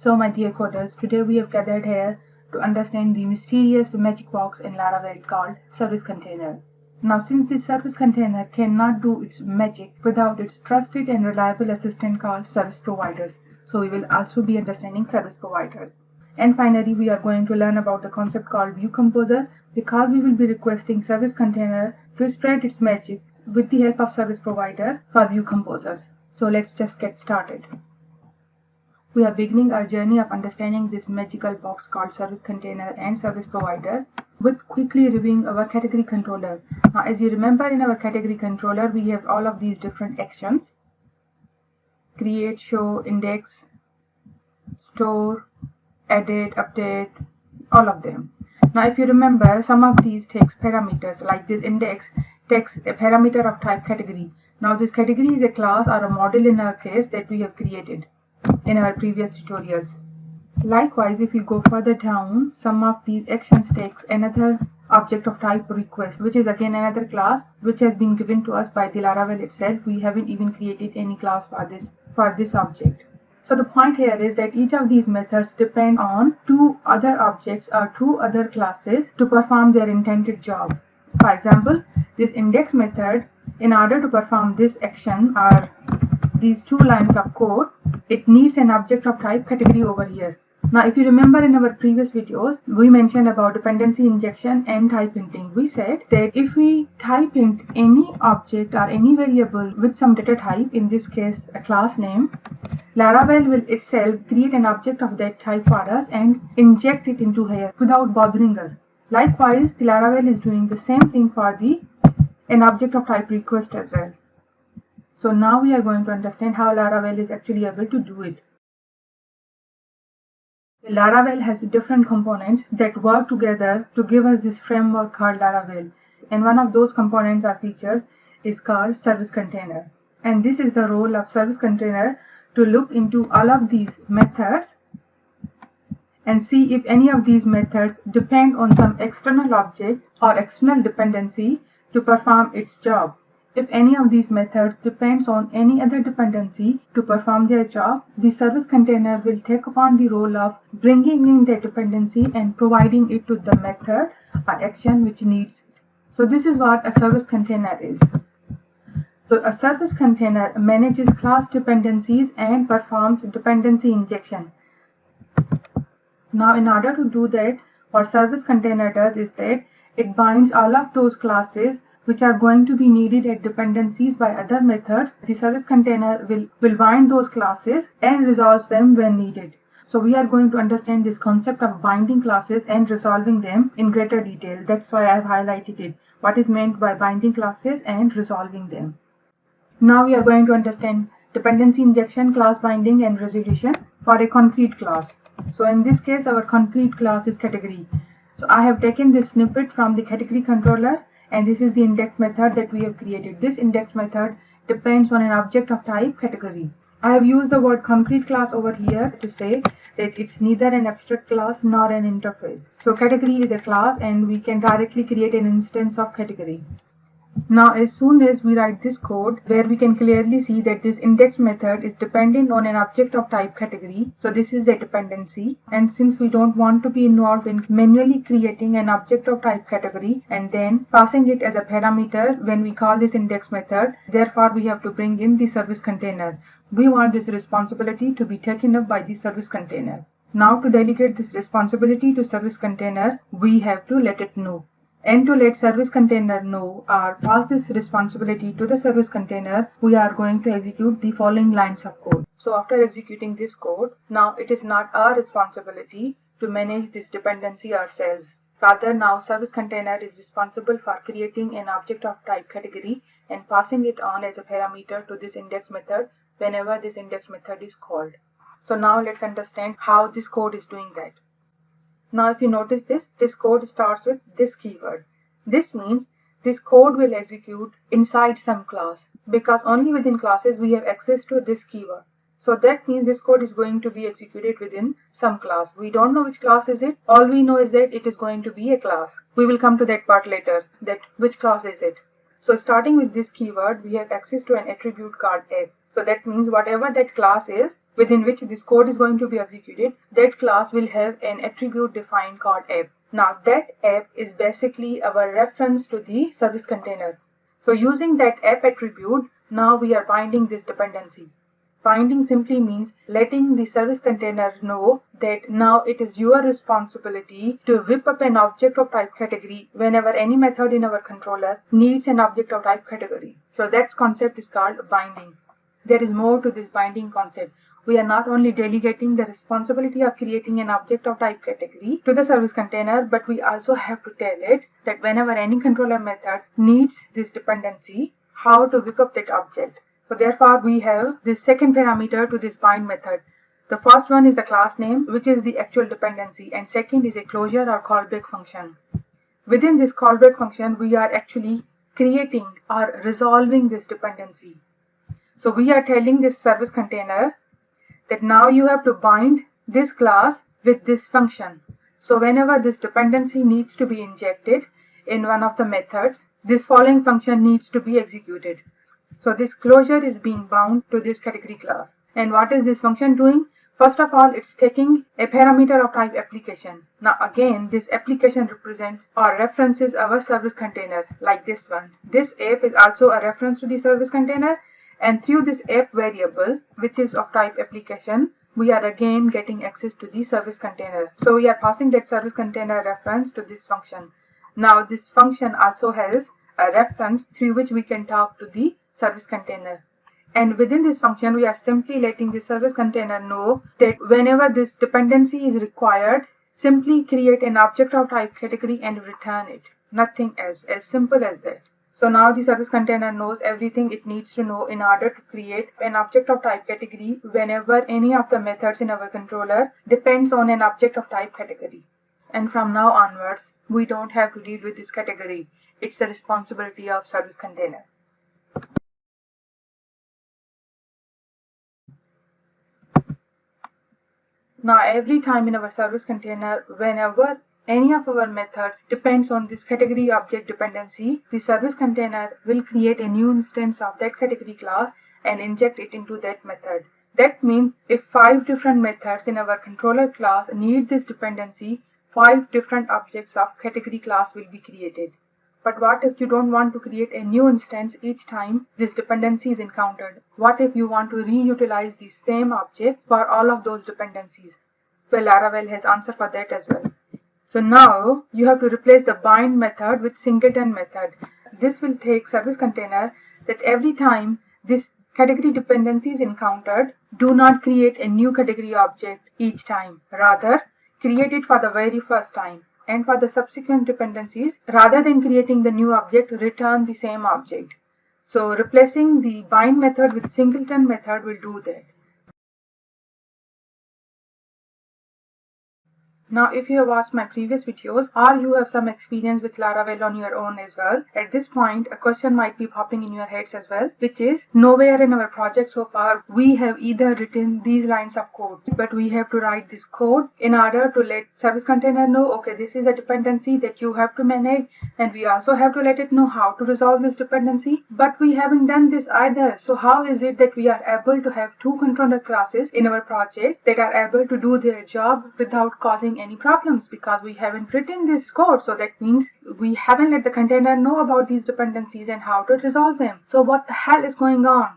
So my dear coders, today we have gathered here to understand the mysterious magic box in Laravel called service container. Now since this service container cannot do its magic without its trusted and reliable assistant called service providers, so we will also be understanding service providers. And finally we are going to learn about the concept called view composer, because we will be requesting service container to spread its magic with the help of service provider for view composers. So let's just get started. We are beginning our journey of understanding this magical box called service container and service provider with quickly reviewing our category controller. Now, as you remember, in our category controller, we have all of these different actions: create, show, index, store, edit, update, all of them. Now, if you remember, some of these takes parameters, like this index takes a parameter of type category. Now, this category is a class or a model in our case that we have created in our previous tutorials. Likewise, if you go further down, some of these actions takes another object of type request, which is again another class which has been given to us by the Laravel itself. We haven't even created any class for this object. So the point here is that each of these methods depend on two other objects or two other classes to perform their intended job. For example, this index method, in order to perform this action or these two lines of code, it needs an object of type category over here. Now, if you remember in our previous videos, we mentioned about dependency injection and type hinting. We said that if we type int any object or any variable with some data type, in this case a class name, Laravel will itself create an object of that type for us and inject it into here without bothering us. Likewise, the Laravel is doing the same thing for an object of type request as well. So now we are going to understand how Laravel is actually able to do it. Laravel has different components that work together to give us this framework called Laravel. And one of those components or features is called service container. And this is the role of service container, to look into all of these methods and see if any of these methods depend on some external object or external dependency to perform its job. If any of these methods depends on any other dependency to perform their job, the service container will take upon the role of bringing in that dependency and providing it to the method or action which needs it. So this is what a service container is. So a service container manages class dependencies and performs dependency injection. Now, in order to do that, what service container does is that it binds all of those classes which are going to be needed as dependencies by other methods. The service container will bind those classes and resolve them when needed. So we are going to understand this concept of binding classes and resolving them in greater detail. That's why I have highlighted it. What is meant by binding classes and resolving them. Now we are going to understand dependency injection, class binding and resolution for a concrete class. So in this case, our concrete class is category. So I have taken this snippet from the category controller, and this is the index method that we have created. This index method depends on an object of type category. I have used the word concrete class over here to say that it's neither an abstract class nor an interface. So category is a class and we can directly create an instance of category. Now, as soon as we write this code, where we can clearly see that this index method is dependent on an object of type category, so this is a dependency, and since we don't want to be involved in manually creating an object of type category and then passing it as a parameter when we call this index method, therefore we have to bring in the service container. We want this responsibility to be taken up by the service container. Now, to delegate this responsibility to service container, we have to let it know. And to let service container know or pass this responsibility to the service container, we are going to execute the following lines of code. So after executing this code, now it is not our responsibility to manage this dependency ourselves. Rather, now service container is responsible for creating an object of type category and passing it on as a parameter to this index method whenever this index method is called. So now let's understand how this code is doing that. Now if you notice this code starts with this keyword. This means this code will execute inside some class, because only within classes we have access to this keyword. So that means this code is going to be executed within some class. We don't know which class is it. All we know is that it is going to be a class. We will come to that part later, that which class is it. So starting with this keyword, we have access to an attribute called app. So that means whatever that class is within which this code is going to be executed, that class will have an attribute defined called app. Now that app is basically our reference to the service container. So using that app attribute, now we are binding this dependency. Binding simply means letting the service container know that now it is your responsibility to whip up an object of type category whenever any method in our controller needs an object of type category. So that concept is called binding. There is more to this binding concept. We are not only delegating the responsibility of creating an object of type category to the service container, but we also have to tell it that whenever any controller method needs this dependency, how to whip up that object. So therefore, we have this second parameter to this bind method. The first one is the class name, which is the actual dependency, and second is a closure or callback function. Within this callback function, we are actually creating or resolving this dependency. So we are telling this service container that now you have to bind this class with this function. So whenever this dependency needs to be injected in one of the methods, this following function needs to be executed. So this closure is being bound to this category class. And what is this function doing? First of all, it's taking a parameter of type application. Now again, this application represents or references our service container, like this one. This app is also a reference to the service container, and through this app variable, which is of type application, we are again getting access to the service container. So we are passing that service container reference to this function. Now this function also has a reference through which we can talk to the service container. And within this function, we are simply letting the service container know that whenever this dependency is required, simply create an object of type category and return it. Nothing else, as simple as that. So now the service container knows everything it needs to know in order to create an object of type category whenever any of the methods in our controller depends on an object of type category. And from now onwards, we don't have to deal with this category. It's the responsibility of service container. Now every time in our service container, whenever any of our methods depends on this category object dependency, the service container will create a new instance of that category class and inject it into that method. That means if 5 different methods in our controller class need this dependency, 5 different objects of category class will be created. But what if you don't want to create a new instance each time this dependency is encountered? What if you want to reutilize the same object for all of those dependencies? Well, Laravel has answer for that as well. So now you have to replace the bind method with singleton method. This will take service container that every time this category dependency is encountered, do not create a new category object each time. Rather, create it for the very first time. And for the subsequent dependencies, rather than creating the new object, return the same object. So replacing the bind method with singleton method will do that. Now, if you have watched my previous videos or you have some experience with Laravel on your own as well, at this point a question might be popping in your heads as well, which is nowhere in our project so far we have either written these lines of code, but we have to write this code in order to let service container know, okay, this is a dependency that you have to manage, and we also have to let it know how to resolve this dependency, but we haven't done this either. So how is it that we are able to have 2 controller classes in our project that are able to do their job without causing any problems? Because we haven't written this code. So that means we haven't let the container know about these dependencies and how to resolve them. So what the hell is going on?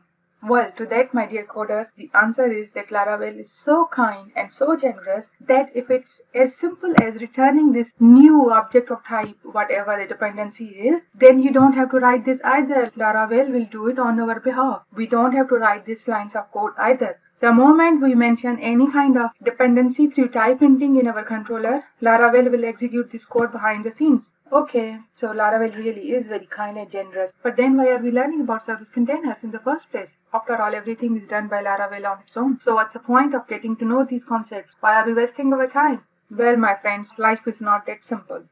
Well, to that, my dear coders, the answer is that Laravel is so kind and so generous that if it's as simple as returning this new object of type, whatever the dependency is, then you don't have to write this either. Laravel will do it on our behalf. We don't have to write these lines of code either. The moment we mention any kind of dependency through type hinting in our controller, Laravel will execute this code behind the scenes. Okay, so Laravel really is very kind and generous. But then why are we learning about service containers in the first place? After all, everything is done by Laravel on its own. So what's the point of getting to know these concepts? Why are we wasting our time? Well, my friends, life is not that simple.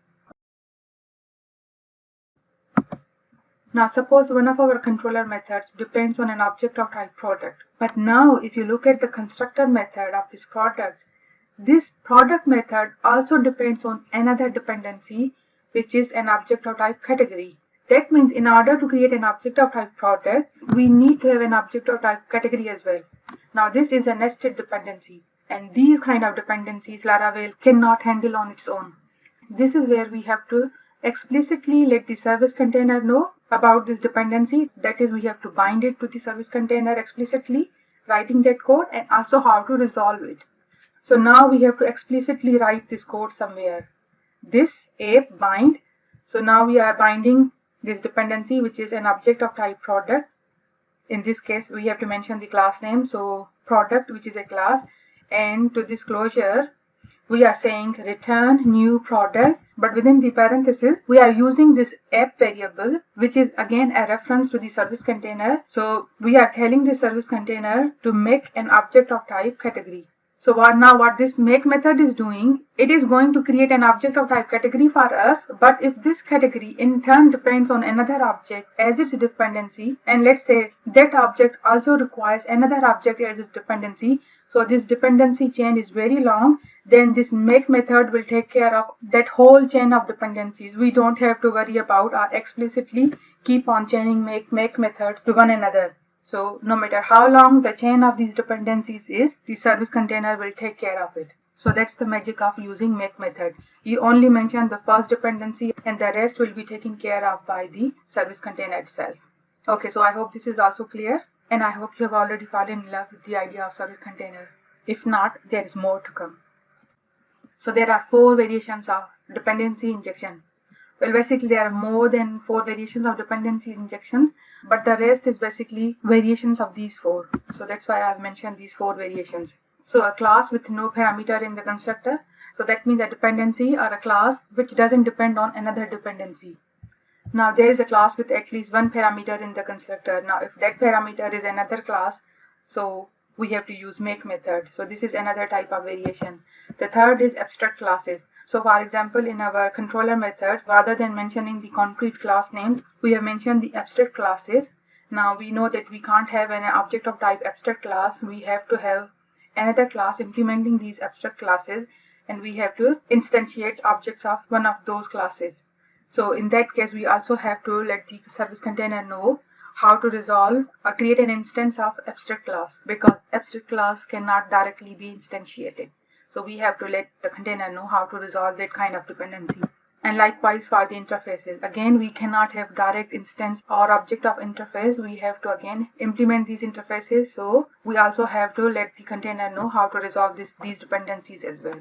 Now suppose one of our controller methods depends on an object of type product. But now if you look at the constructor method of this product method also depends on another dependency, which is an object of type category. That means in order to create an object of type product, we need to have an object of type category as well. Now this is a nested dependency, and these kind of dependencies Laravel cannot handle on its own. This is where we have to explicitly let the service container know about this dependency. That is, we have to bind it to the service container explicitly, writing that code, and also how to resolve it. So now we have to explicitly write this code somewhere. This app bind. So now we are binding this dependency, which is an object of type product. In this case, we have to mention the class name. So product, which is a class, and to this closure, we are saying return new product, but within the parenthesis, we are using this app variable, which is again a reference to the service container. So we are telling the service container to make an object of type category. So what this make method is doing, it is going to create an object of type category for us, but if this category in turn depends on another object as its dependency, and let's say that object also requires another object as its dependency, so this dependency chain is very long, then this make method will take care of that whole chain of dependencies. We don't have to worry about or explicitly keep on chaining make methods to one another. So no matter how long the chain of these dependencies is, the service container will take care of it. So that's the magic of using make method. You only mention the first dependency and the rest will be taken care of by the service container itself. Okay, so I hope this is also clear, and I hope you have already fallen in love with the idea of service container. If not, there is more to come. So there are 4 variations of dependency injection. Well, basically there are more than 4 variations of dependency injections, but the rest is basically variations of these 4. So that's why I've mentioned these 4 variations. So a class with no parameter in the constructor. So that means a dependency or a class which doesn't depend on another dependency. Now there is a class with at least one parameter in the constructor. Now if that parameter is another class, so we have to use make method. So this is another type of variation. The third is abstract classes. So for example, in our controller methods, rather than mentioning the concrete class names, we have mentioned the abstract classes. Now we know that we can't have an object of type abstract class. We have to have another class implementing these abstract classes, and we have to instantiate objects of one of those classes. So in that case, we also have to let the service container know how to resolve or create an instance of abstract class, because abstract class cannot directly be instantiated. So we have to let the container know how to resolve that kind of dependency. And likewise for the interfaces, again we cannot have direct instance or object of interface. We have to again implement these interfaces. So we also have to let the container know how to resolve these dependencies as well.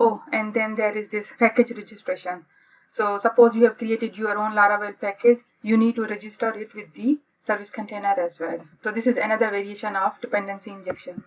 Oh, and then there is this package registration. So suppose you have created your own Laravel package, you need to register it with the service container as well. So this is another variation of dependency injection.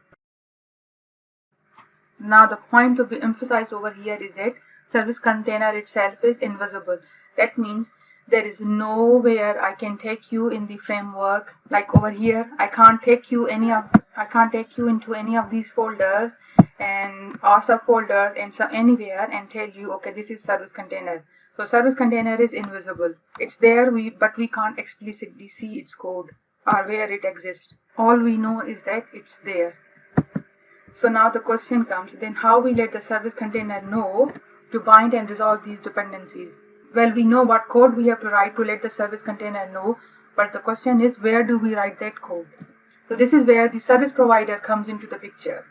Now the point to be emphasized over here is that service container itself is invisible. That means there is nowhere I can take you in the framework. Like over here, I can't take you into any of these folders and or subfolders and so anywhere and tell you, okay, this is service container. So service container is invisible. It's there, but we can't explicitly see its code or where it exists. All we know is that it's there. So now the question comes, then how we let the service container know to bind and resolve these dependencies? Well, we know what code we have to write to let the service container know, but the question is, where do we write that code? So this is where the service provider comes into the picture.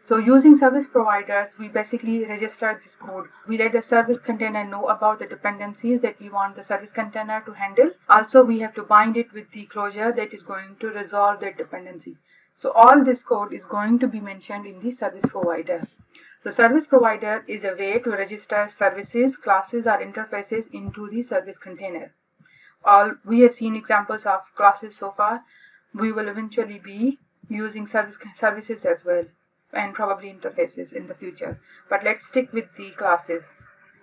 So using service providers, we basically register this code. We let the service container know about the dependencies that we want the service container to handle. Also, we have to bind it with the closure that is going to resolve that dependency. So all this code is going to be mentioned in the service provider. So service provider is a way to register services, classes, or interfaces into the service container. We have seen examples of classes so far. We will eventually be using services as well, and probably interfaces in the future. But let's stick with the classes.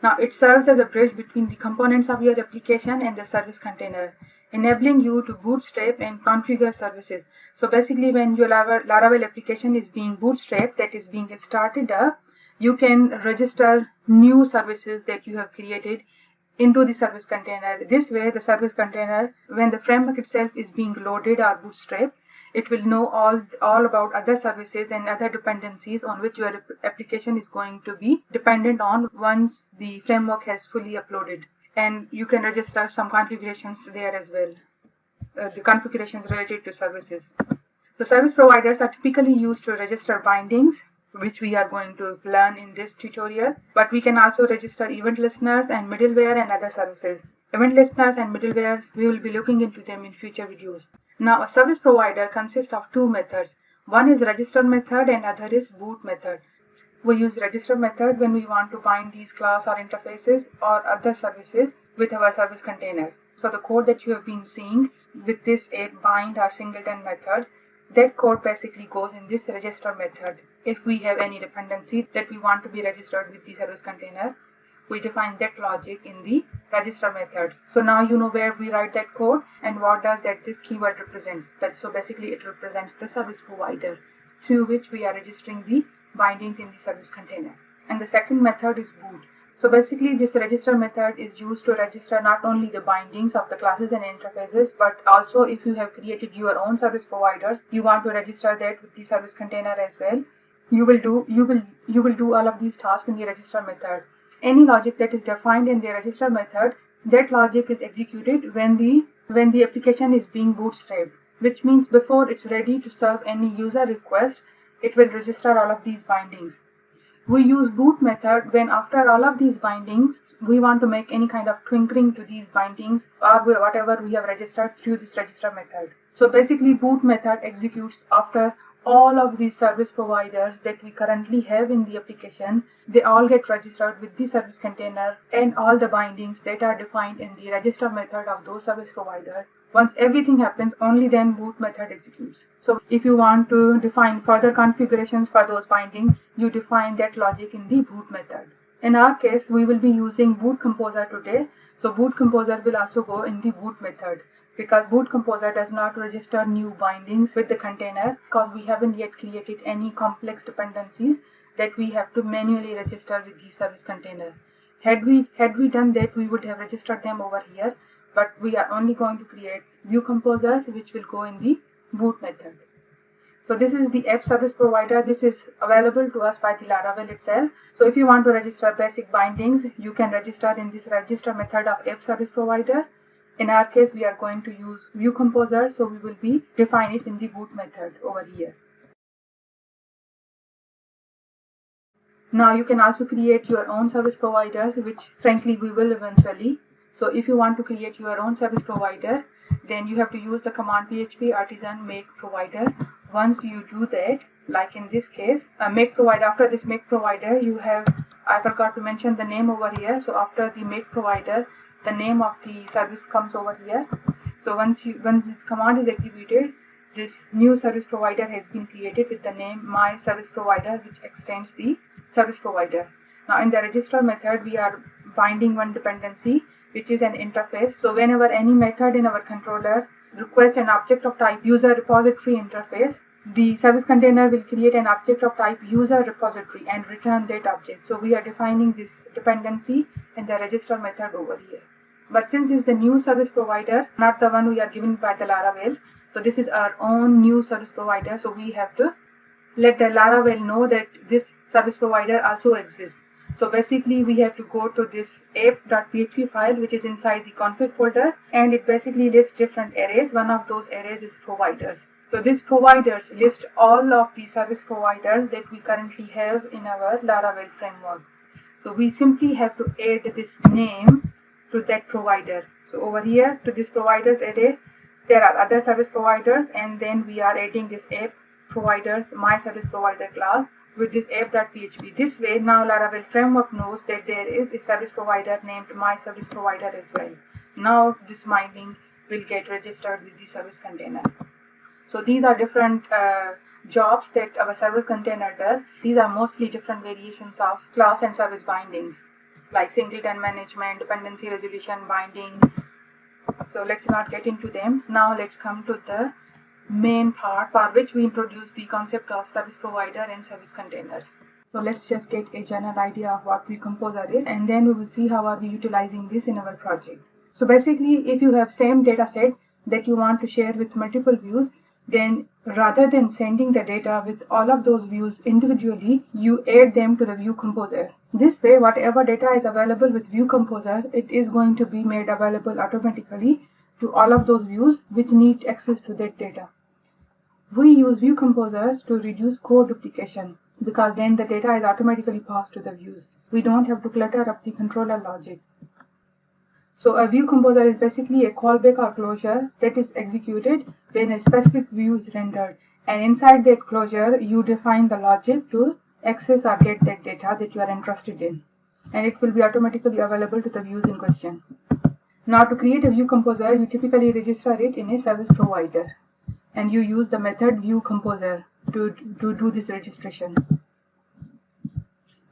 Now it serves as a bridge between the components of your application and the service container, enabling you to bootstrap and configure services. So basically when your Laravel application is being bootstrapped, that is being started up, you can register new services that you have created into the service container. This way the service container, when the framework itself is being loaded or bootstrapped, It will know all about other services and other dependencies on which your application is going to be dependent on once the framework has fully uploaded. And you can register some configurations there as well, the configurations related to services. So service providers are typically used to register bindings, which we are going to learn in this tutorial, but we can also register event listeners and middleware and other services. Event listeners and middlewares, we will be looking into them in future videos. Now, a service provider consists of two methods. One is register method and other is boot method. We use register method when we want to bind these class or interfaces or other services with our service container. So the code that you have been seeing with this bind or singleton method, that code basically goes in this register method. If we have any dependency that we want to be registered with the service container, we define that logic in the register methods. So now you know where we write that code and what does this keyword represents. So basically it represents the service provider through which we are registering the bindings in the service container. And the second method is boot. So basically this register method is used to register not only the bindings of the classes and interfaces, but also if you have created your own service providers, you want to register that with the service container as well. You will do all of these tasks in the register method. Any logic that is defined in the register method, that logic is executed when the application is being bootstrapped, which means before it's ready to serve any user request, it will register all of these bindings. We use boot method when after all of these bindings, we want to make any kind of twinkling to these bindings or whatever we have registered through this register method. So basically boot method executes after all of these service providers that we currently have in the application. They all get registered with the service container and all the bindings that are defined in the register method of those service providers. Once everything happens, only then boot method executes. So if you want to define further configurations for those bindings, you define that logic in the boot method. In our case, we will be using boot composer today. So boot composer will also go in the boot method, because boot composer does not register new bindings with the container because we haven't yet created any complex dependencies that we have to manually register with the service container. Had we done that, we would have registered them over here, but we are only going to create view composers which will go in the boot method. So this is the app service provider. This is available to us by the Laravel itself. So if you want to register basic bindings, you can register in this register method of app service provider. In our case, we are going to use view composer, so we will be define it in the boot method over here. Now you can also create your own service providers, which frankly we will eventually. So if you want to create your own service provider, then you have to use the command php artisan make provider. Once you do that, like in this case, make provider, after this make provider, you have, I forgot to mention the name over here. So after the make provider, the name of the service comes over here. So once this command is executed, this new service provider has been created with the name my service provider, which extends the service provider. Now in the register method, we are binding one dependency, which is an interface. So whenever any method in our controller requests an object of type user repository interface, the service container will create an object of type user repository and return that object. So we are defining this dependency in the register method over here. But since it's the new service provider, not the one we are given by the Laravel, so this is our own new service provider. So we have to let the Laravel know that this service provider also exists. So basically we have to go to this app.php file, which is inside the config folder, and it basically lists different arrays. One of those arrays is providers. So these providers list all of the service providers that we currently have in our Laravel framework. So we simply have to add this name to that provider. So over here to this providers array, there are other service providers, and then we are adding this app providers my service provider class with this app.php. This way now Laravel framework knows that there is a service provider named my service provider as well. Now this binding will get registered with the service container. So these are different jobs that our service container does. These are mostly different variations of class and service bindings, like singleton management, dependency resolution, binding. So let's not get into them. Now let's come to the main part for which we introduce the concept of service provider and service containers. So let's just get a general idea of what view composer is, and then we will see how are we utilizing this in our project. So basically, if you have same data set that you want to share with multiple views, Then rather than sending the data with all of those views individually, you add them to the view composer. This way, whatever data is available with view composer, it is going to be made available automatically to all of those views which need access to that data. We use view composers to reduce code duplication because then the data is automatically passed to the views. We don't have to clutter up the controller logic. So a view composer is basically a callback or closure that is executed when a specific view is rendered. And inside that closure, you define the logic to access or get that data that you are interested in. And it will be automatically available to the views in question. Now to create a view composer, you typically register it in a service provider. And you use the method view composer to do this registration.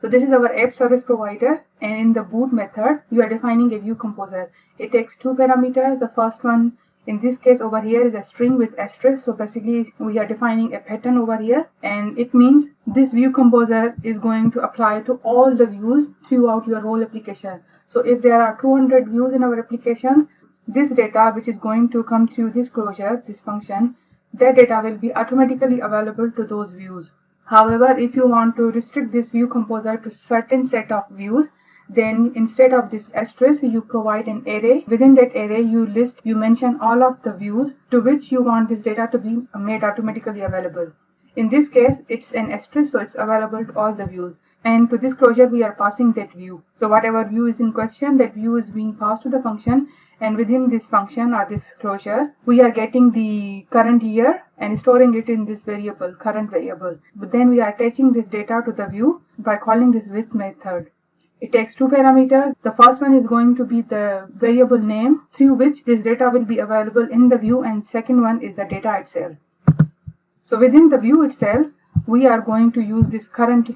So this is our app service provider, and in the boot method, you are defining a view composer. It takes two parameters. The first one, in this case over here, is a string with asterisk. So basically, we are defining a pattern over here, and it means this view composer is going to apply to all the views throughout your whole application. So if there are 200 views in our application, this data which is going to come through this closure, this function, that data will be automatically available to those views. However, if you want to restrict this view composer to certain set of views, then instead of this asterisk, you provide an array. Within that array, you mention all of the views to which you want this data to be made automatically available. In this case, it's an asterisk, so it's available to all the views. And to this closure, we are passing that view. So whatever view is in question, that view is being passed to the function. And within this function or this closure, we are getting the current year and storing it in this variable, current variable. But then we are attaching this data to the view by calling this with method. It takes two parameters. The first one is going to be the variable name through which this data will be available in the view, and second one is the data itself. So within the view itself, we are going to use this current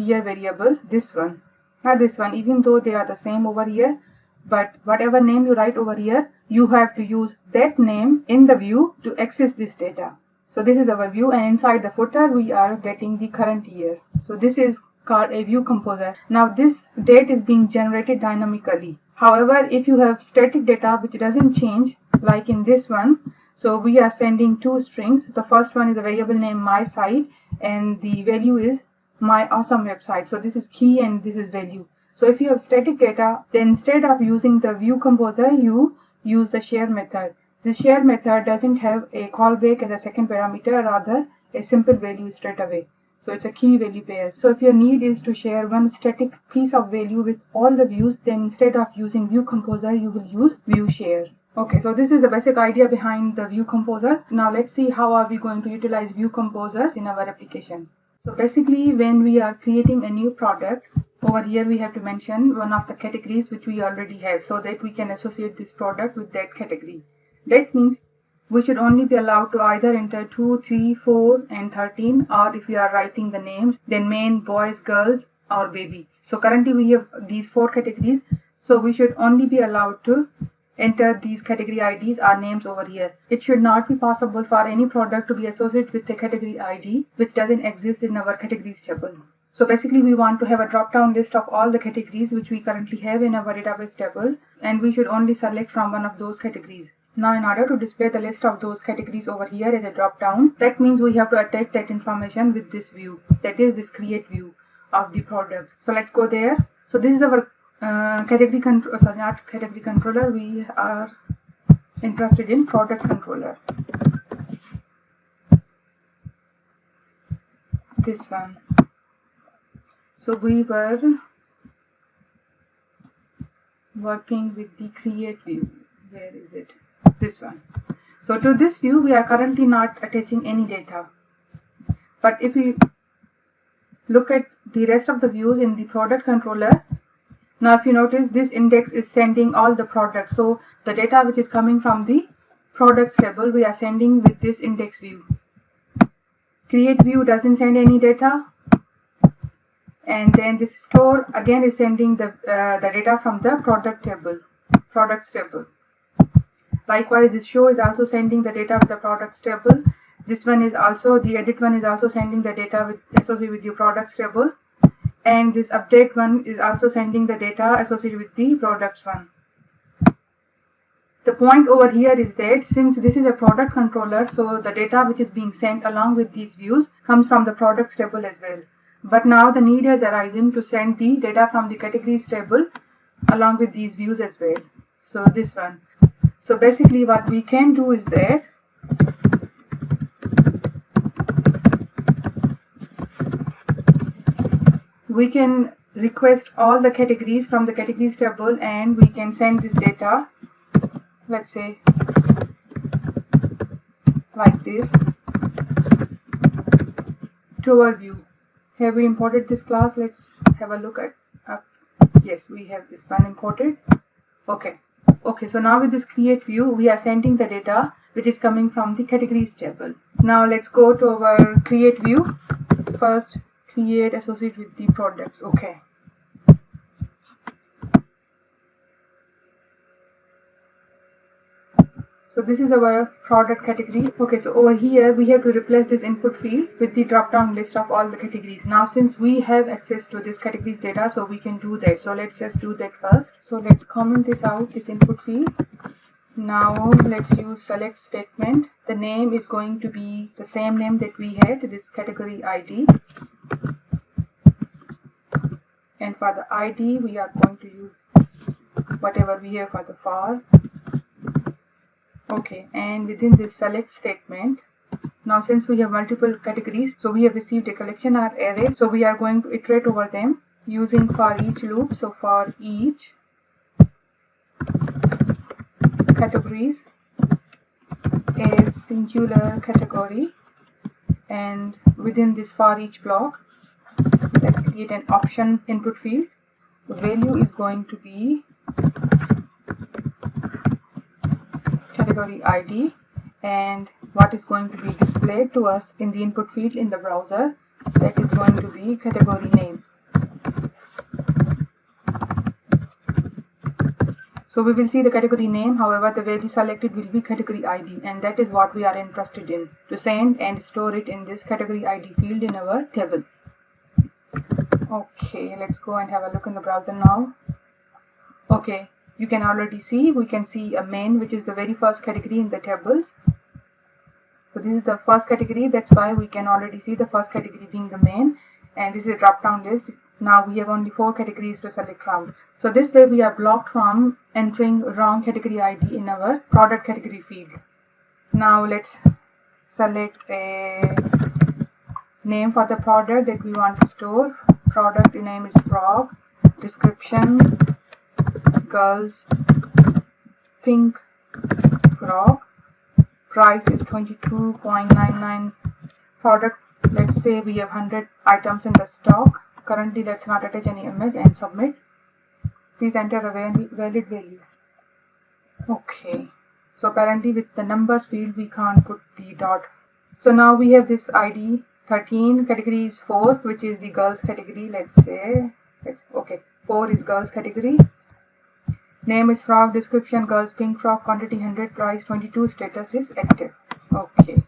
year variable, this one, not this one, even though they are the same over here. But whatever name you write over here, you have to use that name in the view to access this data. So this is our view, and inside the footer, we are getting the current year. So this is called a view composer. Now this date is being generated dynamically. However, if you have static data which doesn't change, like in this one, so we are sending two strings. The first one is a variable name my site, and the value is my awesome website. So this is key and this is value. So if you have static data, then instead of using the view composer, you use the share method. The share method doesn't have a callback as a second parameter, rather a simple value straight away. So it's a key value pair. So if your need is to share one static piece of value with all the views, then instead of using view composer, you will use view share. Okay, so this is the basic idea behind the view composer. Now let's see how are we going to utilize view composers in our application. So basically, when we are creating a new product, over here we have to mention one of the categories which we already have, so that we can associate this product with that category. That means we should only be allowed to either enter 2, 3, 4 and 13, or if we are writing the names, then men, boys, girls or baby. So currently we have these 4 categories, so we should only be allowed to enter these category IDs or names over here. It should not be possible for any product to be associated with a category ID which doesn't exist in our categories table. So basically we want to have a drop-down list of all the categories which we currently have in our database table, and we should only select from one of those categories. Now in order to display the list of those categories over here as a drop-down, that means we have to attach that information with this view, that is this create view of the products. So let's go there. So this is our category control, sorry, not category controller, we are interested in product controller. This one. So we were working with the create view. Where is it? This one. So to this view, we are currently not attaching any data. But if we look at the rest of the views in the product controller, now if you notice, this index is sending all the products. So the data which is coming from the products table, we are sending with this index view. Create view doesn't send any data. And then this store again is sending the data from the product table, products table. Likewise, this show is also sending the data with the products table. This one is also, the edit one is also sending the data associated with your products table. And this update one is also sending the data associated with the products one. The point over here is that since this is a product controller, so the data which is being sent along with these views comes from the products table as well. But now the need has arisen to send the data from the categories table along with these views as well. So this one. So basically what we can do is that we can request all the categories from the categories table and we can send this data, let's say like this, to our view. Have we imported this class? Let's have a look at yes, we have this one imported. Okay, so now with this create view we are sending the data which is coming from the categories table. Now let's go to our create view. First create associate with the products. Okay, so this is our product category. Okay, so over here we have to replace this input field with the drop down list of all the categories. Now since we have access to this categories data, so we can do that. So let's just do that first. So let's comment this out, this input field. Now let's use select statement. The name is going to be the same name that we had, this category ID. And for the ID we are going to use whatever we have for the for. Okay, and within this select statement, now since we have multiple categories, so we have received a collection or array, so we are going to iterate over them using for each loop. So for each categories is singular category, and within this for each block let's create an option input field. The value is going to be category ID, and what is going to be displayed to us in the input field in the browser, that is going to be category name. So we will see the category name, however the value selected will be category ID, and that is what we are interested in, to send and store it in this category ID field in our table. Okay, let's go and have a look in the browser now. Okay, you can already see, we can see a main, which is the very first category in the tables. So this is the first category, that's why we can already see the first category being the main, and this is a drop down list. Now we have only 4 categories to select from. So this way we are blocked from entering wrong category ID in our product category field. Now let's select a name for the product that we want to store. Product name is frog. Description, girls pink frog. Price is 22.99. Product, let's say we have 100 items in the stock. Currently let's not attach any image and submit. Please enter a valid value. Okay, so apparently with the numbers field we can't put the dot. So now we have this ID 13, category is 4, which is the girls category. Let's say, okay, 4 is girls category. Name is frog, description girls pink frog, quantity 100, price 22, status is active. Okay,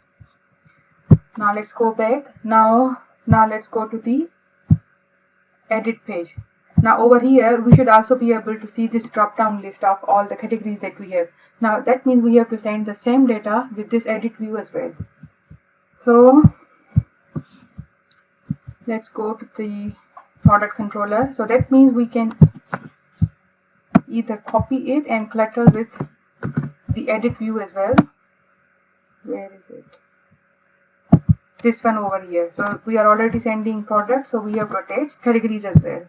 now let's go back. Now let's go to the edit page. Now over here we should also be able to see this drop down list of all the categories that we have. Now that means we have to send the same data with this edit view as well. So let's go to the product controller. So that means we can either copy it and clutter with the edit view as well. Where is it? This one over here. So we are already sending products, so we have to attach categories as well.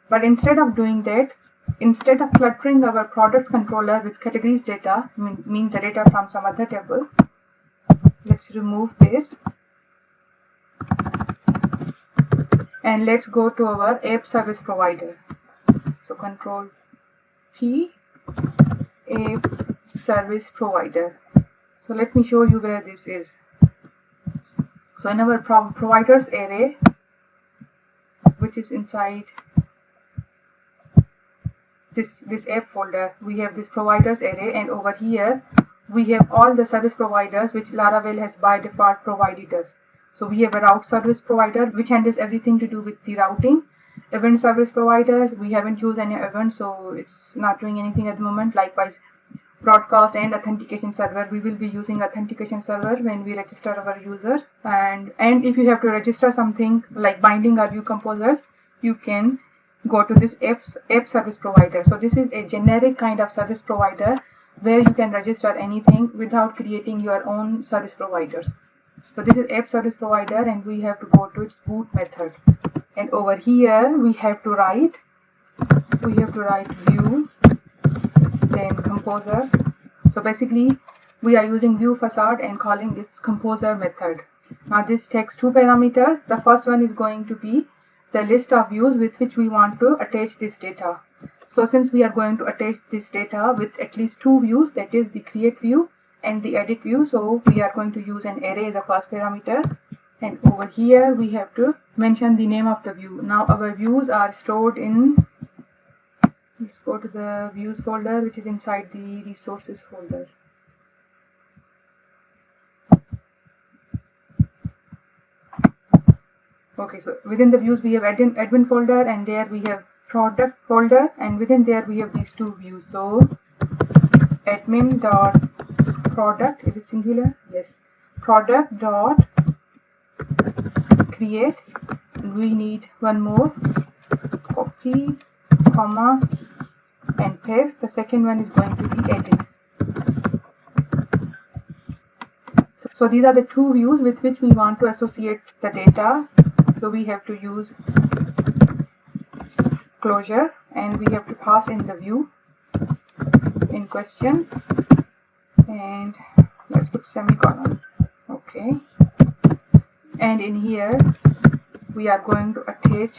But instead of doing that, instead of cluttering our products controller with categories data, mean the data from some other table, let's remove this and let's go to our AppServiceProvider. So Control P, AppServiceProvider. So let me show you where this is. So in our providers array, which is inside this app folder, we have this providers array, and over here we have all the service providers which Laravel has by default provided us. So we have a route service provider which handles everything to do with the routing. Event service provider, we haven't used any event, so it's not doing anything at the moment. Likewise, broadcast and authentication server. We will be using authentication server when we register our users, and if you have to register something like binding or view composers, you can go to this app service provider. So this is a generic kind of service provider where you can register anything without creating your own service providers. So this is app service provider, and we have to go to its boot method, and over here we have to write view, then composer. So basically we are using view facade and calling its composer method. Now this takes two parameters. The first one is going to be the list of views with which we want to attach this data. So since we are going to attach this data with at least two views, that is the create view and the edit view, so we are going to use an array as the first parameter. And over here we have to mention the name of the view. Now our views are stored in, let's go to the views folder, which is inside the resources folder. Okay, so within the views we have admin folder, and there we have product folder, and within there we have these two views. So admin dot product, is it singular? Yes. Product dot create, we need one more, copy, comma, and paste. The second one is going to be edit. So these are the two views with which we want to associate the data. So we have to use closure, and we have to pass in the view in question, and let's put semicolon. Okay, and in here we are going to attach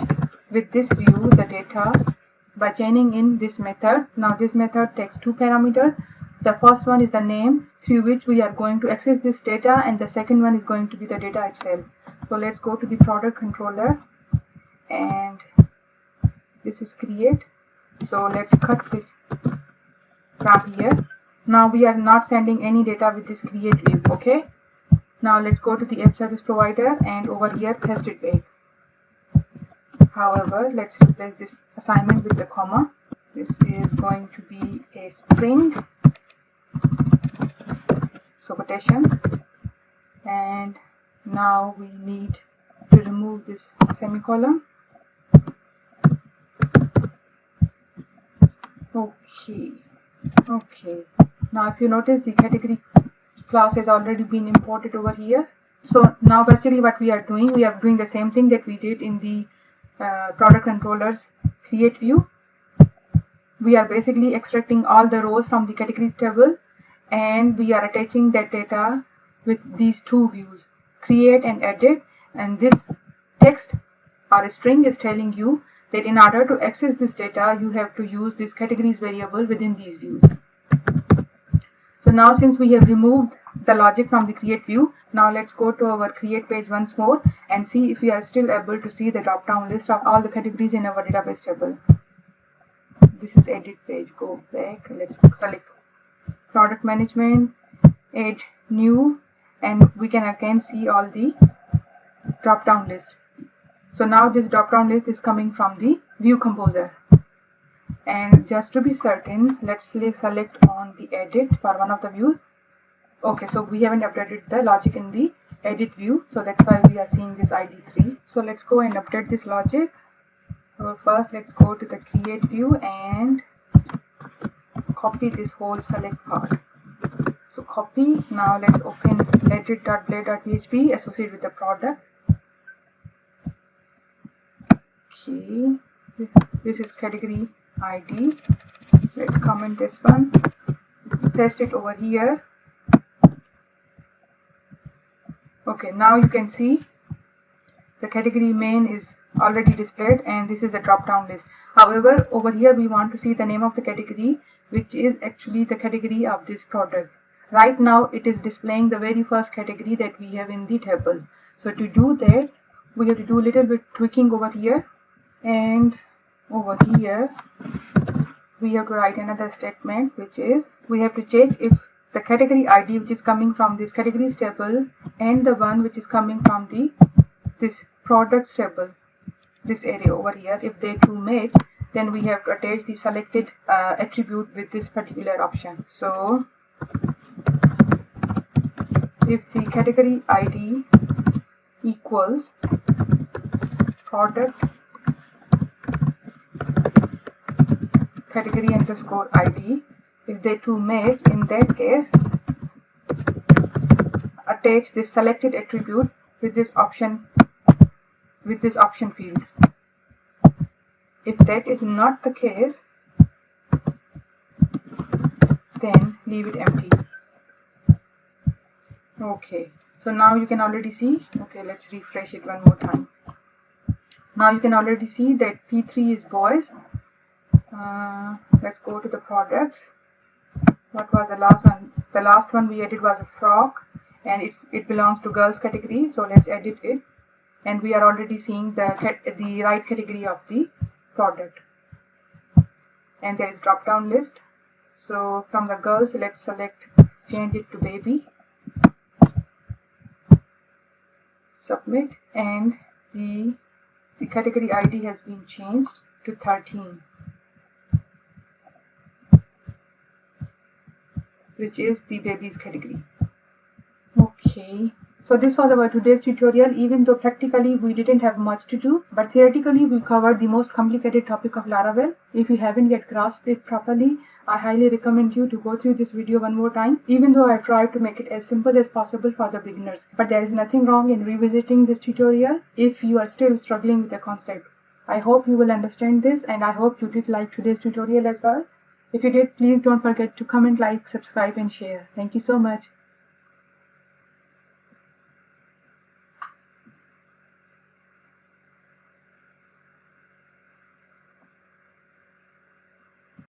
with this view the data by chaining in this method. Now this method takes two parameters. The first one is the name through which we are going to access this data, and the second one is going to be the data itself. So let's go to the product controller, and this is create. So let's cut this from here. Now we are not sending any data with this create view. Okay, now let's go to the app service provider, and over here paste it back. However, let's replace this assignment with the comma. This is going to be a string, so quotations, and now we need to remove this semicolon. Okay, now if you notice, the category class has already been imported over here. So now basically what we are doing the same thing that we did in the product controllers create view. We are basically extracting all the rows from the categories table, and we are attaching that data with these two views, create and edit. And this text or a string is telling you that in order to access this data, you have to use this categories variable within these views. So now since we have removed the logic from the create view, now let's go to our create page once more and see if we are still able to see the drop down list of all the categories in our database table. This is edit page. Go back, let's select product management, add new, and we can again see all the drop down list. So now this drop down list is coming from the view composer, and just to be certain, let's select on the edit for one of the views. Okay, so we haven't updated the logic in the edit view, so that's why we are seeing this ID 3. So let's go and update this logic. So first let's go to the create view and copy this whole select part. So copy. Now let's open edit.blade.php associated with the product. Okay, this is category ID. Let's comment this one, paste it over here. Okay, now you can see the category main is already displayed, and this is the drop down list. However, over here we want to see the name of the category, which is actually the category of this product. Right now it is displaying the very first category that we have in the table. So to do that, we have to do a little bit tweaking over here, and over here we have to write another statement, which is we have to check if the category ID which is coming from this categories table and the one which is coming from this products table, this area over here, if they two match, then we have to attach the selected attribute with this particular option. So if the category ID equals product category underscore ID, if they two match, in that case attach this selected attribute with this option field. If that is not the case, then leave it empty. Okay, so now you can already see, okay, let's refresh it one more time. Now you can already see that P3 is boys. Let's go to the products. What was the last one? The last one we added was a frog, and it belongs to girls category, so let's edit it, and we are already seeing the right category of the product, and there is drop down list. So from the girls, let's change it to baby, submit, and the category ID has been changed to 13, which is the baby's category. Okay, so this was our today's tutorial. Even though practically we didn't have much to do, but theoretically we covered the most complicated topic of Laravel. If you haven't yet grasped it properly, I highly recommend you to go through this video one more time, even though I tried to make it as simple as possible for the beginners. But there is nothing wrong in revisiting this tutorial if you are still struggling with the concept. I hope you will understand this, and I hope you did like today's tutorial as well. If you did, please don't forget to comment, like, subscribe, and share. Thank you so much.